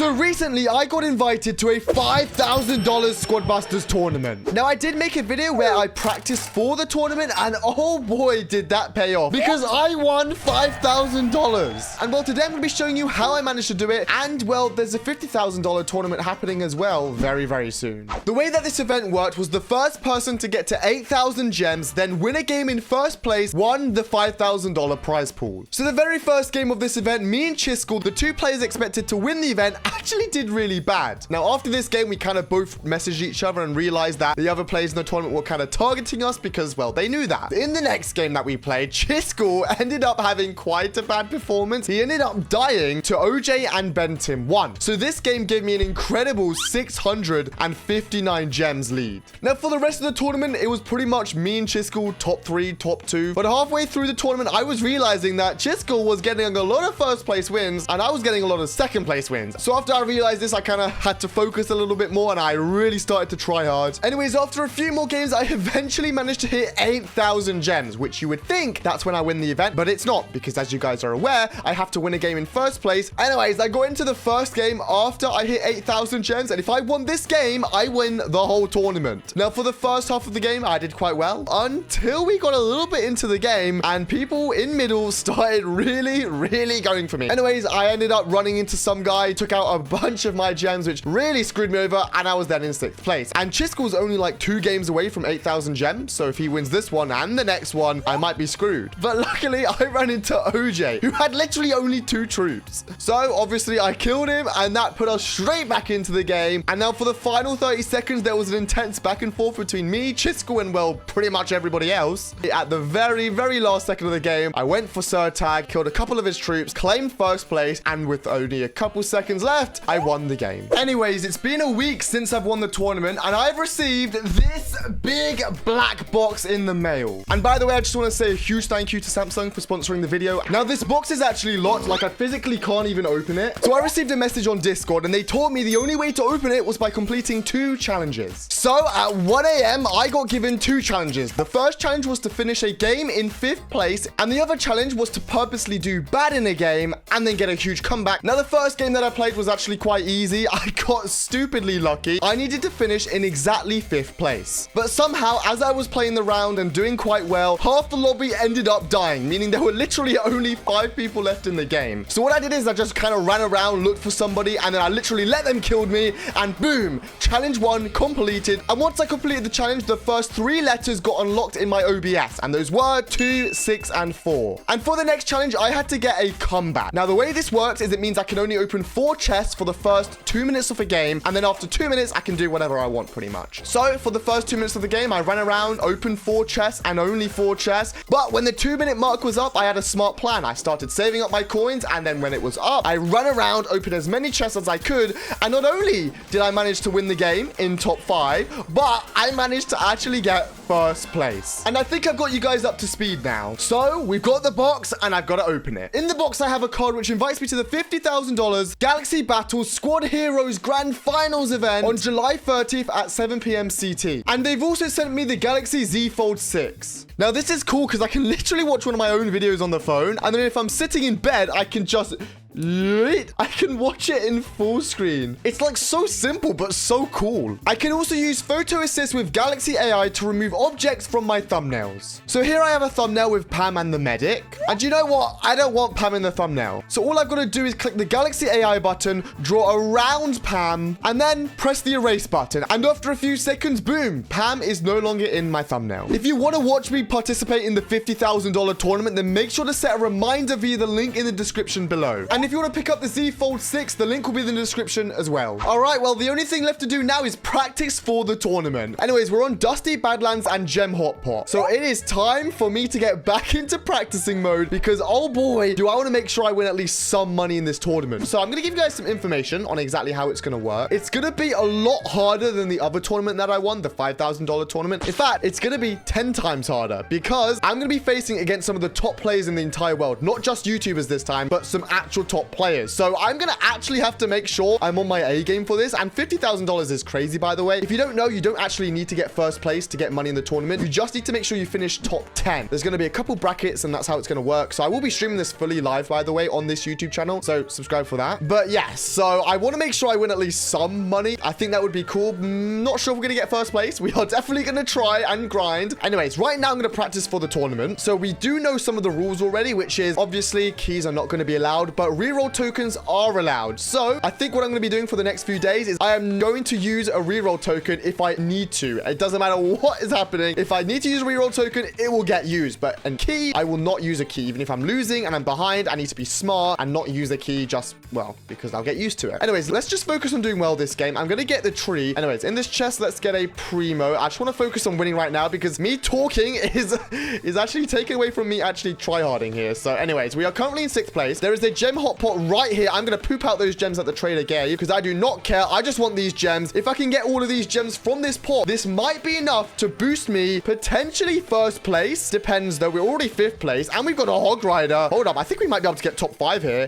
So recently, I got invited to a $5,000 Squad Busters tournament. Now, I did make a video where I practiced for the tournament, and oh boy, did that pay off, because I won $5,000. And well, today I'm going to be showing you how I managed to do it, and well, there's a $50,000 tournament happening as well very, very soon. The way that this event worked was the first person to get to 8,000 gems, then win a game in first place, won the $5,000 prize pool. So the very first game of this event, me and Chisgule, the two players expected to win the event, actually did really bad. Now, after this game, we kind of both messaged each other and realized that the other players in the tournament were kind of targeting us because, well, they knew that. In the next game that we played, Chisgule ended up having quite a bad performance. He ended up dying to OJ and Ben Tim 1. So this game gave me an incredible 659 gems lead. Now, for the rest of the tournament, it was pretty much me and Chisgule, top 3, top 2. But halfway through the tournament, I was realizing that Chisgule was getting a lot of first place wins and I was getting a lot of second place wins. So after I realized this, I kind of had to focus a little bit more and I really started to try hard. Anyways, after a few more games, I eventually managed to hit 8,000 gems, which you would think that's when I win the event, but it's not, because as you guys are aware, I have to win a game in first place. Anyways, I got into the first game after I hit 8,000 gems, and if I won this game, I win the whole tournament. Now, for the first half of the game, I did quite well until we got a little bit into the game and people in middle started really going for me. Anyways, I ended up running into some guy, took out a bunch of my gems, which really screwed me over, and I was then in 6th place. And Chisgule's only like 2 games away from 8,000 gems, so if he wins this one and the next one, I might be screwed. But luckily, I ran into OJ, who had literally only 2 troops. So obviously, I killed him, and that put us straight back into the game. And now for the final 30 seconds, there was an intense back and forth between me, Chisgule, and well, pretty much everybody else. At the very last second of the game, I went for Sir Tag, killed a couple of his troops, claimed first place, and with only a couple seconds left, I won the game. Anyways, it's been a week since I've won the tournament, and I've received this big black box in the mail. And by the way, I just want to say a huge thank you to Samsung for sponsoring the video. Now, this box is actually locked, like I physically can't even open it. So I received a message on Discord, and they told me the only way to open it was by completing 2 challenges. So at 1 a.m., I got given 2 challenges. The first challenge was to finish a game in 5th place, and the other challenge was to purposely do bad in a game and then get a huge comeback. Now, the first game that I played was actually quite easy. I got stupidly lucky. I needed to finish in exactly 5th place. But somehow, as I was playing the round and doing quite well, half the lobby ended up dying, meaning there were literally only 5 people left in the game. So what I did is I just kind of ran around, looked for somebody, and then I literally let them kill me, and boom, challenge 1 completed. And once I completed the challenge, the first 3 letters got unlocked in my OBS, and those were 2, 6, and 4. And for the next challenge, I had to get a comeback. Now, the way this works is it means I can only open 4 chests for the first 2 minutes of a game, and then after 2 minutes, I can do whatever I want pretty much. So for the first 2 minutes of the game, I ran around, opened 4 chests, and only 4 chests. But when the 2-minute mark was up, I had a smart plan. I started saving up my coins, and then when it was up, I ran around, opened as many chests as I could, and not only did I manage to win the game in top 5, but I managed to actually get first place. And I think I've got you guys up to speed now. So we've got the box, and I've got to open it. In the box, I have a card which invites me to the $50,000 Galaxy Battles Squad Heroes Grand Finals event on July 30th at 7 p.m. CT. And they've also sent me the Galaxy Z Fold 6. Now, this is cool because I can literally watch one of my own videos on the phone, and then if I'm sitting in bed, I can just I can watch it in full screen. It's like so simple, but so cool. I can also use Photo Assist with Galaxy AI to remove objects from my thumbnails. So here I have a thumbnail with Pam and the medic. And you know what? I don't want Pam in the thumbnail. So all I've got to do is click the Galaxy AI button, draw around Pam, and then press the erase button. And after a few seconds, boom, Pam is no longer in my thumbnail. If you want to watch me participate in the $50,000 tournament, then make sure to set a reminder via the link in the description below. And if you want to pick up the Z Fold 6, the link will be in the description as well. All right, well, the only thing left to do now is practice for the tournament. Anyways, we're on Dusty Badlands and Gem Hotpot. So it is time for me to get back into practicing mode because, oh boy, do I want to make sure I win at least some money in this tournament. So I'm going to give you guys some information on exactly how it's going to work. It's going to be a lot harder than the other tournament that I won, the $5,000 tournament. In fact, it's going to be 10 times harder because I'm going to be facing against some of the top players in the entire world. Not just YouTubers this time, but some actual top players. So I'm going to actually have to make sure I'm on my A game for this. And $50,000 is crazy, by the way. If you don't know, you don't actually need to get first place to get money in the tournament. You just need to make sure you finish top 10. There's going to be a couple brackets, and that's how it's going to work. So I will be streaming this fully live, by the way, on this YouTube channel. So subscribe for that. But yeah, so I want to make sure I win at least some money. I think that would be cool. Not sure if we're going to get first place. We are definitely going to try and grind. Anyways, right now I'm going to practice for the tournament. So we do know some of the rules already, which is obviously keys are not going to be allowed, but reroll tokens are allowed. So I think what I'm going to be doing for the next few days is I am going to use a reroll token if I need to. It doesn't matter what is happening. If I need to use a reroll token, it will get used. But in key, I will not use a key. Even if I'm losing and I'm behind, I need to be smart and not use the key just, well, because I'll get used to it. Anyways, let's just focus on doing well this game. I'm going to get the tree. Anyways, in this chest, let's get a primo. I just want to focus on winning right now because me talking is actually taken away from me actually tryharding here. So anyways, we are currently in 6th place. There is a gem hot pot right here. I'm going to poop out those gems that the trader gave because I do not care. I just want these gems. If I can get all of these gems from this pot, this might be enough to boost me potentially first place. Depends though. We're already 5th place and we've got a hog rider. Hold up. I think we might be able to get top 5 here.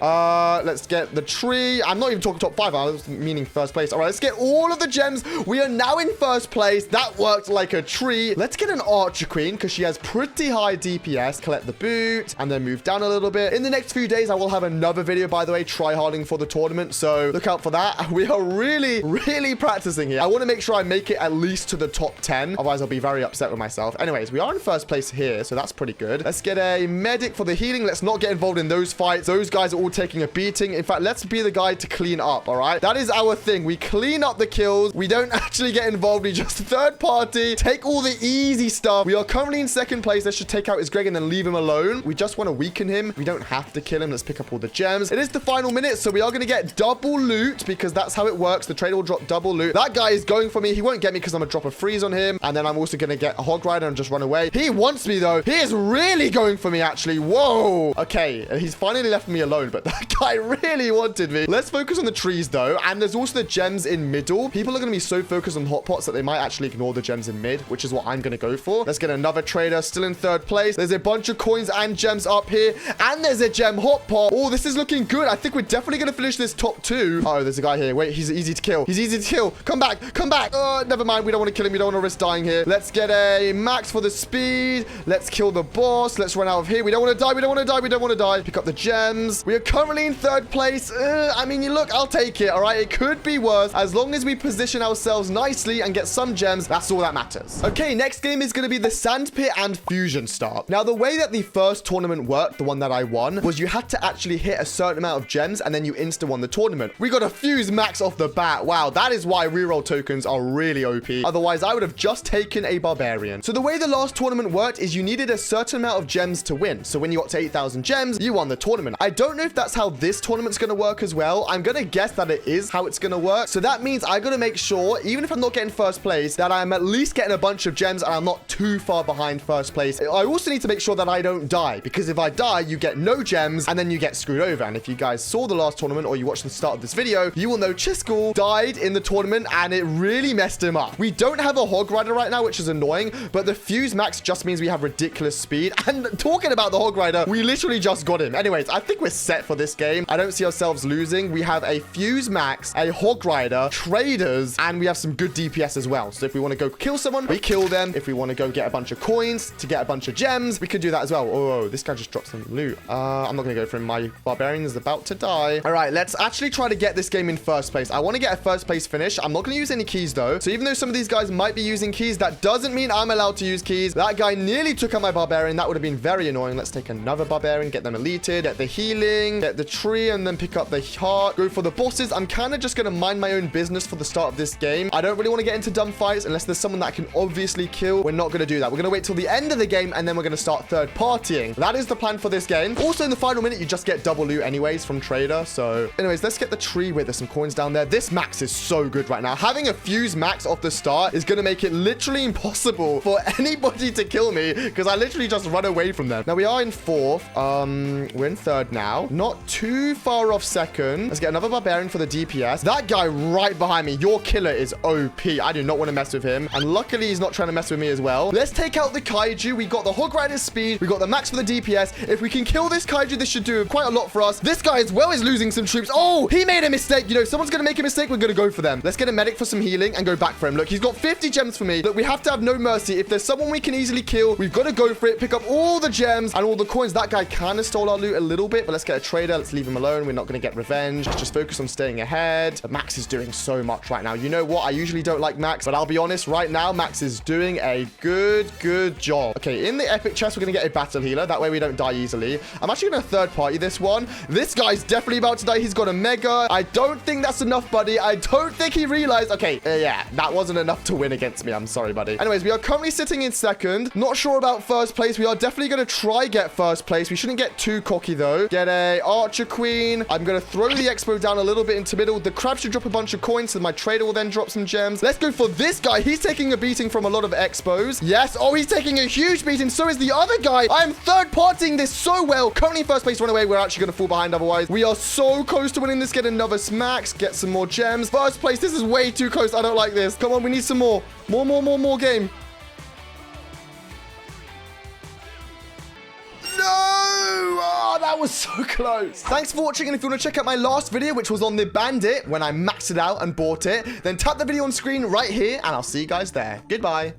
Let's get the tree. I'm not even talking top 5. I was meaning first place. All right, let's get all of the gems. We are now in first place. That worked like a tree. Let's get an archer queen because she has pretty high DPS. Collect the boot and then move down a little bit. In the next few days, I will have another video, by the way, tryharding for the tournament. So look out for that. We are really practicing here. I want to make sure I make it at least to the top 10. Otherwise, I'll be very upset with myself. Anyways, we are in first place here. So that's pretty good. Let's get a medic for the healing. Let's not get involved in those fights. Those guys are all taking a beating. In fact, let's be the guy to clean up. All right. That is our thing. We clean up the kills. We don't actually get involved. We just third party, take all the easy stuff. We are currently in 2nd place. Let's just take out his Greg and then leave him alone. We just want to weaken him. We don't have to kill him. Let's pick up all the gems. It is the final minute, so we are going to get double loot because that's how it works. The trader will drop double loot. That guy is going for me. He won't get me because I'm going to drop a freeze on him. And then I'm also going to get a hog rider and just run away. He wants me though. He is really going for me actually. Whoa. Okay. He's finally left me alone, but that guy really wanted me. Let's focus on the trees though. And there's also the gems in middle. People are going to be so focused on hot pots that they might actually ignore the gems in mid, which is what I'm going to go for. Let's get another trader still in 3rd place. There's a bunch of coins and gems up here. And there's a gem hot pot. Oh, this is looking good. I think we're definitely going to finish this top 2. Oh, there's a guy here. Wait, he's easy to kill. He's easy to kill. Come back. Come back. Oh, never mind. We don't want to kill him. We don't want to risk dying here. Let's get a max for the speed. Let's kill the boss. Let's run out of here. We don't want to die. We don't want to die. We don't want to die. Pick up the gems. We are currently in 3rd place. I mean, look, I'll take it. All right. It could be worse. As long as we position ourselves nicely and get some gems, that's all that matters. Okay, next game is going to be the Sandpit and Fusion Star. Now, the way that the first tournament worked, the one that I won, was you had to actually hit a certain amount of gems and then you insta won the tournament. We got a fuse max off the bat. Wow, that is why reroll tokens are really OP. Otherwise, I would have just taken a barbarian. So the way the last tournament worked is you needed a certain amount of gems to win. So when you got to 8,000 gems, you won the tournament. I don't know if that's how this tournament's going to work as well. I'm going to guess that it is how it's going to work. So that means I got to make sure, even if I'm not getting first place, that I'm at least getting a bunch of gems and I'm not too far behind first place. I also need to make sure that I don't die, because if I die, you get no gems and then you get screwed over. And if you guys saw the last tournament or you watched the start of this video, you will know Chisgule died in the tournament and it really messed him up. We don't have a hog rider right now, which is annoying, but the fuse max just means we have ridiculous speed. And talking about the hog rider, we literally just got him. Anyways, I think we're set for this game. I don't see ourselves losing. We have a fuse max, a hog rider, traders, and we have some good DPS as well. So if we want to go kill someone, we kill them. If we want to go get a bunch of coins to get a bunch of gems, we could do that as well. Oh, this guy just dropped some loot. I'm not going to go for him. My barbarian is about to die. All right, let's actually try to get this game in first place. I want to get a first place finish. I'm not going to use any keys though. So even though some of these guys might be using keys, that doesn't mean I'm allowed to use keys. That guy nearly took out my barbarian. That would have been very annoying. Let's take another barbarian, get them elated, get the healing, get the tree, and then pick up the heart. Go for the bosses. I'm kind of just going to mind my own business for the start of this game. I don't really want to get into dumb fights unless there's someone that I can obviously kill. We're not going to do that. We're going to wait till the end of the game and then we're going to start third partying. That is the plan for this game. Also in the final minute, you just get double loot anyways from trader. So anyways, let's get the tree. Wait, there's some coins down there. This max is so good right now. Having a fuse max off the start is going to make it literally impossible for anybody to kill me because I literally just run away from them. Now we are in 4th. We're in 3rd now. Not too far off 2nd. Let's get another barbarian for the DPS. That guy right behind me. Your killer is OP. I do not want to mess with him. And luckily he's not trying to mess with me as well. Let's take out the kaiju. We got the hog rider's speed. We got the max for the DPS. If we can kill this kaiju, this should do quite a lot for us. us. This guy as well is losing some troops. Oh, he made a mistake. You know, someone's going to make a mistake. We're going to go for them. Let's get a medic for some healing and go back for him. Look, he's got 50 gems for me. Look, we have to have no mercy. If there's someone we can easily kill, we've got to go for it. Pick up all the gems and all the coins. That guy kind of stole our loot a little bit, but let's get a trader. Let's leave him alone. We're not going to get revenge. Let's just focus on staying ahead. But Max is doing so much right now. You know what? I usually don't like Max, but I'll be honest, right now, Max is doing a good job. Okay, in the epic chest, we're going to get a battle healer. That way we don't die easily. I'm actually going to third party this one. This guy's definitely about to die. He's got a mega. I don't think that's enough, buddy. I don't think he realized. Okay, yeah, that wasn't enough to win against me. I'm sorry, buddy. Anyways, we are currently sitting in second. Not sure about first place. We are definitely going to try get first place. We shouldn't get too cocky, though. Get a archer queen. I'm going to throw the expo down a little bit into middle. The crab should drop a bunch of coins, so my trader will then drop some gems. Let's go for this guy. He's taking a beating from a lot of expos. Yes. Oh, he's taking a huge beating. So is the other guy. I'm third partying this so well. Currently first place, run away. We're actually going to fall behind otherwise. We are so close to winning this. Get another smacks. Get some more gems. First place. This is way too close. I don't like this. Come on. We need some more. More game. No! Oh, that was so close. Thanks for watching, and if you want to check out my last video, which was on the bandit, when I maxed it out and bought it, then tap the video on screen right here, and I'll see you guys there. Goodbye.